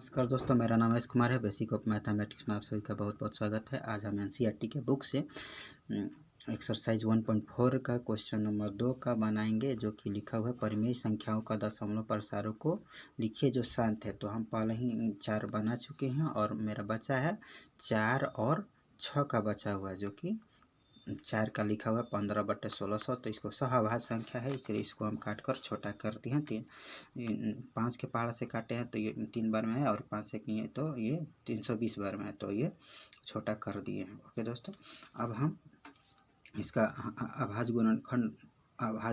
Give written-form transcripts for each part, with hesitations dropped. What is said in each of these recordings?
नमस्कार दोस्तों, मेरा नाम महेश कुमार है। बेसिक ऑफ मैथमेटिक्स में आप सभी का बहुत बहुत स्वागत है। आज हम एनसीईआरटी के बुक से एक्सरसाइज 1.4 का क्वेश्चन नंबर 2 का बनाएंगे, जो कि लिखा हुआ है परिमेय संख्याओं का दशमलव प्रसारों को लिखिए जो शांत है। तो हम पहले ही 4 बना चुके हैं और मेरा बचा है 4 और 6 का बचा हुआ है, जो कि 4 का लिखा हुआ है 15/1600। तो इसको सहअभाज्य संख्या है, इसलिए इसको हम काट कर छोटा कर दिए हैं। 5 के पहाड़ से काटे हैं तो ये 3 बार में है, और 5 से किए तो ये 320 बार में है, तो ये छोटा कर दिए हैं। ओके दोस्तों, अब हम इसका अभाज्य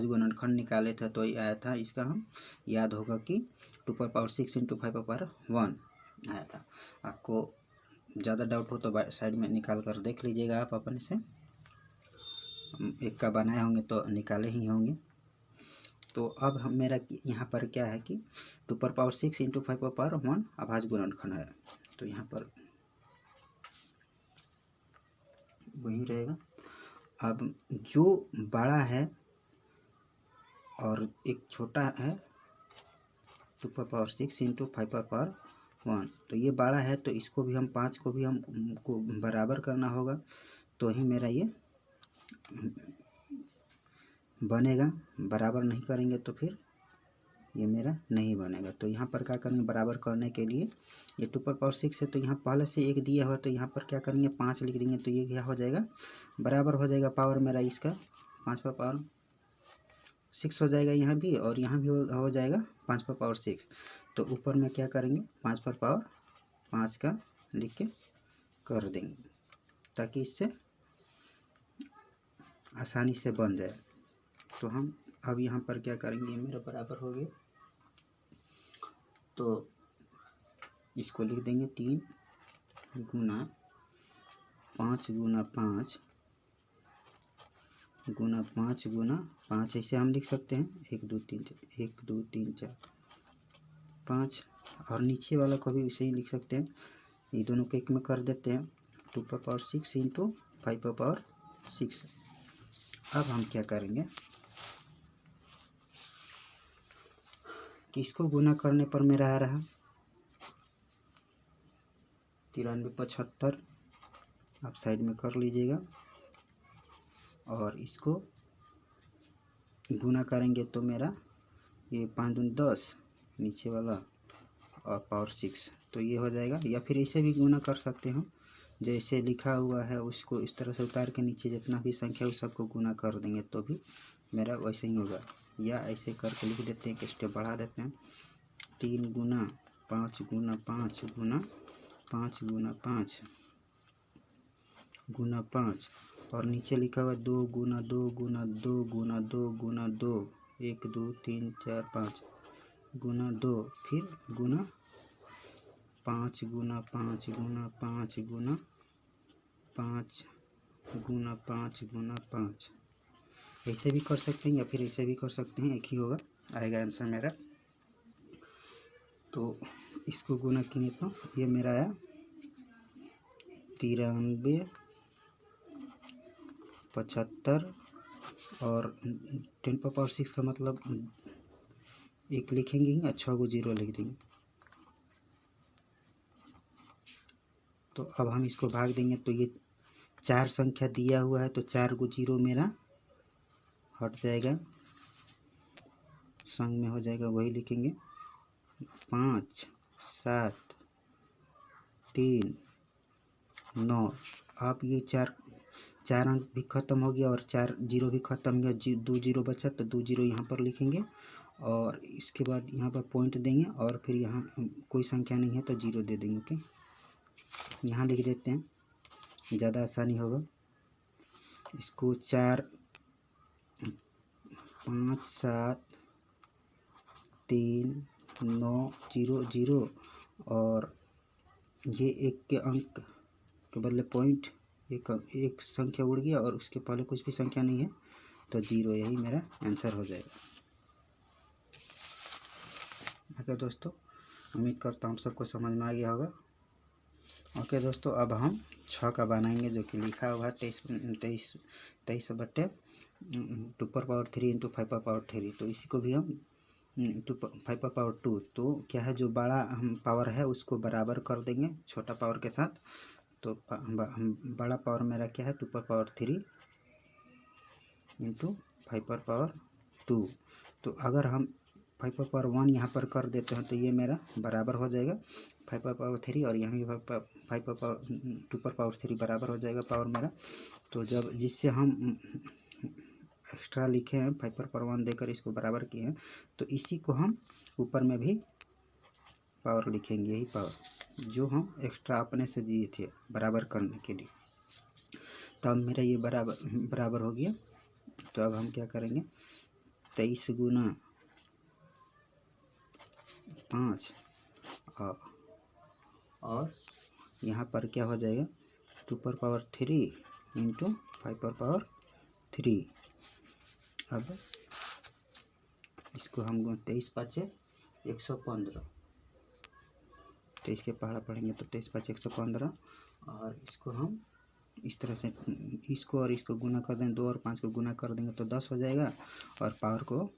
गुणनखंड निकाले थे, तो ये आया था, इसका हम याद होगा कि 2^6 × 5^1 आया था। आपको ज़्यादा डाउट हो तो साइड में निकाल कर देख लीजिएगा आप अपने से। एक का बनाए होंगे तो निकाले ही होंगे। तो अब हम मेरा यहाँ पर क्या है कि 2^6 × 5^1 अभाज्य गुणनखंड है, तो यहाँ पर वही रहेगा। अब जो बड़ा है और एक छोटा है 2^6 × 5^1, तो ये बड़ा है, तो इसको भी हम 5 को भी हमको बराबर करना होगा, तो ही मेरा ये बनेगा। बराबर नहीं करेंगे तो फिर ये मेरा नहीं बनेगा। तो यहाँ पर क्या करेंगे, बराबर करने के लिए ये 2^6 है, तो यहाँ पहले से 1 दिया हुआ, तो यहाँ पर क्या करेंगे 5 लिख देंगे, तो ये क्या हो जाएगा, बराबर हो जाएगा। पावर मेरा इसका 5^6 हो जाएगा यहाँ भी, और यहाँ भी हो जाएगा 5^6। तो ऊपर में क्या करेंगे 5^5 का लिख के कर देंगे, ताकि इससे आसानी से बन जाए। तो हम अब यहाँ पर क्या करेंगे, ये मेरा बराबर हो गया, तो इसको लिख देंगे 3 × 5 × 5 × 5 × 5, ऐसे हम लिख सकते हैं 1 2 3 4 5, और नीचे वाला को भी वैसे ही लिख सकते हैं। ये दोनों को एक में कर देते हैं, 2^6 × 5^6। अब हम क्या करेंगे कि इसको गुना करने पर मेरा आ रहा 9375, आप साइड में कर लीजिएगा। और इसको गुना करेंगे तो मेरा ये 5 दूनी 10, नीचे वाला और पावर 6, तो ये हो जाएगा। या फिर ऐसे भी गुना कर सकते हो, जैसे लिखा हुआ है उसको इस तरह से उतार के नीचे जितना भी संख्या उस सबको गुना कर देंगे, तो भी मेरा वैसे ही होगा। या ऐसे करके लिख देते हैं कि स्टेप बढ़ा देते हैं, 3 × 5 × 5 × 5 × 5 × 5, और नीचे लिखा हुआ 2 × 2 × 2 × 2 × 2, 1 2 3 4 5 × 2, फिर गुना 5 × 5 × 5 × 5 × 5 × 5, ऐसे भी कर सकते हैं या फिर ऐसे भी कर सकते हैं, एक ही होगा, आएगा आंसर मेरा। तो इसको गुना किए तो ये मेरा आया 93 75, और 10^6 का मतलब 1 लिखेंगे और 6 को 0 लिख देंगे। तो अब हम इसको भाग देंगे, तो ये 4 संख्या दिया हुआ है, तो 4 को 0 मेरा हट जाएगा, संग में हो जाएगा, वही लिखेंगे 5 7 3 9। अब ये 4 अंक भी ख़त्म हो गया और 4 0 भी ख़त्म हो गया, 2 0 बचा, तो 2 0 यहाँ पर लिखेंगे, और इसके बाद यहाँ पर पॉइंट देंगे, और फिर यहाँ कोई संख्या नहीं है तो 0 दे देंगे। ओके, यहाँ लिख देते हैं, ज़्यादा आसानी होगा। इसको 4 5 7 3 9 0 0, और ये 1 के अंक के बदले पॉइंट, एक संख्या उड़ गया और उसके पहले कुछ भी संख्या नहीं है, तो 0, यही मेरा आंसर हो जाएगा। ओके दोस्तों, उम्मीद करता हूँ सबको समझ में आ गया होगा। ओके दोस्तों, अब हम 6 का बनाएंगे, जो कि लिखा हुआ है 23/2^3 × 5^3, तो इसी को भी हम टू 5 पर पावर 2, तो क्या है जो बड़ा हम पावर है उसको बराबर कर देंगे छोटा पावर के साथ। तो बड़ा पावर मेरा क्या है 2 पर पावर 3 इंटू 5 पर पावर 2। तो अगर हम 5 पर पावर 1 यहाँ पर कर देते हैं तो ये मेरा बराबर हो जाएगा 5 पर पावर 3, और यहाँ भी 5 पर पावर 2 पर पावर 3 बराबर हो जाएगा पावर मेरा। तो जब जिससे हम एक्स्ट्रा लिखे हैं 5 पर पावर 1 देकर इसको बराबर किए हैं, तो इसी को हम ऊपर में भी पावर लिखेंगे, यही पावर जो हम एक्स्ट्रा अपने से दिए थे बराबर करने के लिए। तो अब मेरा ये बराबर हो गया। तो अब हम क्या करेंगे 23 गुना 5 और यहाँ पर क्या हो जाएगा 2 पर पावर 3 इंटू 5 पर पावर 3। अब इसको हम 23 5 115, 23 के पहाड़ा पढ़ेंगे तो 23 5 115, और इसको हम इस तरह से इसको और इसको गुना कर देंगे, 2 और 5 को गुना कर देंगे तो 10 हो जाएगा, और पावर को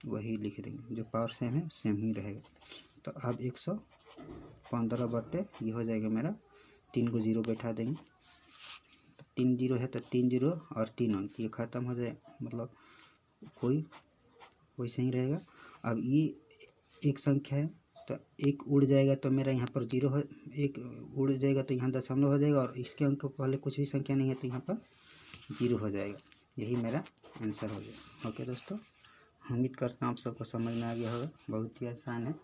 वही लिख देंगे, जो पावर सेम है सेम ही रहेगा। तो अब 115 बटे ये हो जाएगा मेरा, 3 को 0 बैठा देंगे, तो 3 0 है तो 3 0 और 3 अंक ये ख़त्म हो जाए, मतलब कोई वैसे ही रहेगा। अब ये एक संख्या है तो एक उड़ जाएगा तो मेरा यहाँ पर 0 हो, एक उड़ जाएगा तो यहाँ दशमलव हो जाएगा, और इसके अंक पहले कुछ भी संख्या नहीं है तो यहाँ पर 0 हो जाएगा। यही मेरा आंसर हो गया। ओके दोस्तों, उम्मीद करता हूँ आप सबको समझ में आ गया होगा, बहुत ही आसान है।